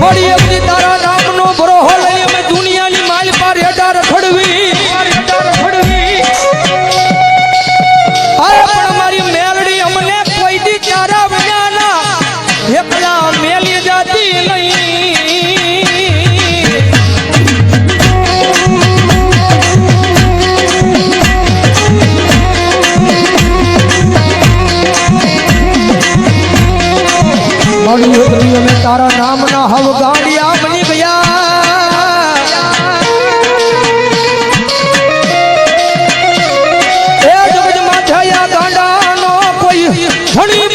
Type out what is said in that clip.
થોડી અવધિ તારા નામનો ભરોહો લઈ અમે દુનિયાની માલ પર હેડા રખડવી અરે પણ મારી મેલડી અમને કોઈ દી તારા વિનાના એકલા મેલી જાતી નહીં અમે તારા નામના હવ ગાડિયા બની ગયા એ જગત માં થયા ગાંડાનો કોઈ ઘણી